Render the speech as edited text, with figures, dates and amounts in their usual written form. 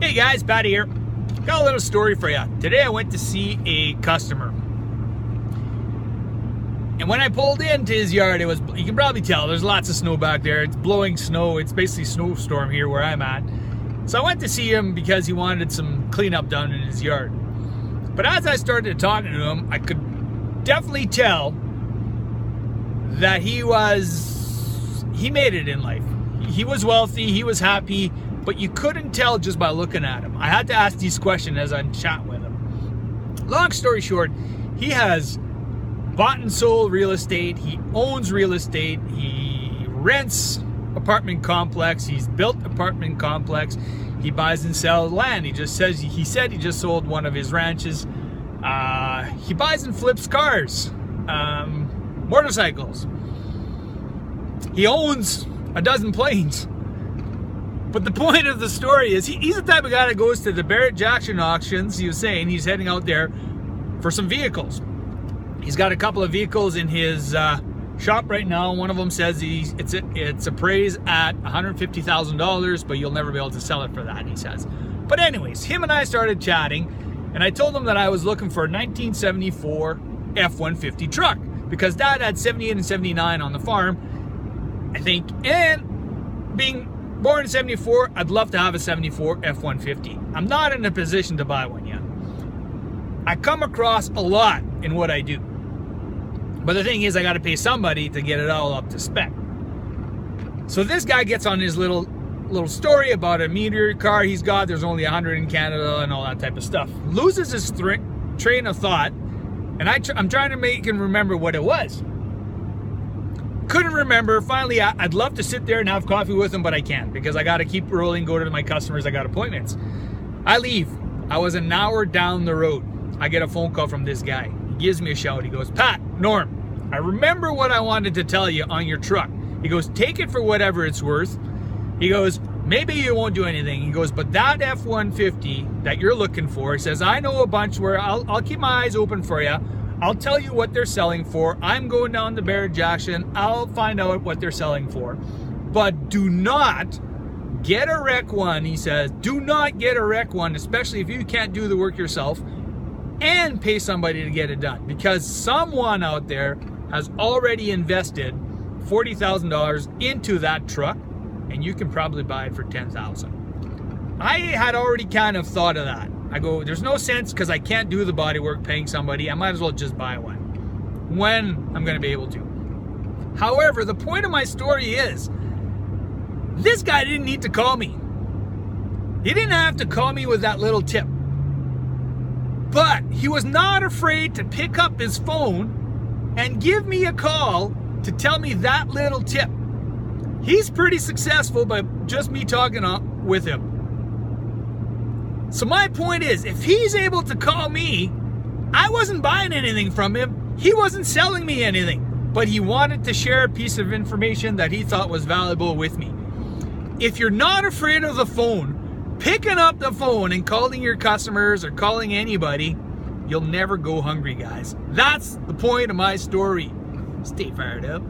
Hey guys, Patty here. Got a little story for you. Today I went to see a customer. And when I pulled into his yard, it was, you can probably tell, there's lots of snow back there. It's blowing snow. It's basically a snowstorm here where I'm at. So I went to see him because he wanted some cleanup done in his yard. But as I started talking to him, I could definitely tell that he made it in life. He was wealthy, he was happy, but you couldn't tell just by looking at him. I had to ask these questions as I'm chatting with him. Long story short, he has bought and sold real estate, he owns real estate, he rents apartment complex, he's built apartment complex, he buys and sells land. He said he just sold one of his ranches. He buys and flips cars, motorcycles. He owns a dozen planes. But the point of the story is he's the type of guy that goes to the Barrett-Jackson auctions. He was saying he's heading out there for some vehicles. He's got a couple of vehicles in his shop right now. One of them says it's appraised at $150,000, but you'll never be able to sell it for that, he says. But anyways, him and I started chatting, and I told him that I was looking for a 1974 F-150 truck because Dad had 78 and 79 on the farm, I think, and being born in 74, I'd love to have a 74 F-150. I'm not in a position to buy one yet. I come across a lot in what I do. But the thing is, I got to pay somebody to get it all up to spec. So this guy gets on his little story about a Meteor car he's got. There's only 100 in Canada and all that type of stuff. Loses his train of thought, and I'm trying to make him remember what it was. Couldn't remember. Finally, I'd love to sit there and have coffee with him, but I can't because I got to keep rolling, go to my customers. I got appointments. I leave. I was an hour down the road. I get a phone call from this guy. He gives me a shout. He goes, "Pat, Norm, I remember what I wanted to tell you on your truck." He goes, "Take it for whatever it's worth." He goes, "Maybe you won't do anything." He goes, "But that F-150 that you're looking for," he says, "I know a bunch where I'll keep my eyes open for you. I'll tell you what they're selling for. I'm going down to Barrett-Jackson. I'll find out what they're selling for. But do not get a wreck one," he says. "Do not get a wreck one, especially if you can't do the work yourself, and pay somebody to get it done. Because someone out there has already invested $40,000 into that truck, and you can probably buy it for $10,000. I had already kind of thought of that. I go, there's no sense because I can't do the body work paying somebody. I might as well just buy one when I'm going to be able to. However, the point of my story is this guy didn't need to call me. He didn't have to call me with that little tip. But he was not afraid to pick up his phone and give me a call to tell me that little tip. He's pretty successful by just me talking with him. So my point is, if he's able to call me, I wasn't buying anything from him. He wasn't selling me anything, but he wanted to share a piece of information that he thought was valuable with me. If you're not afraid of the phone, picking up the phone and calling your customers or calling anybody, you'll never go hungry, guys. That's the point of my story. Stay fired up.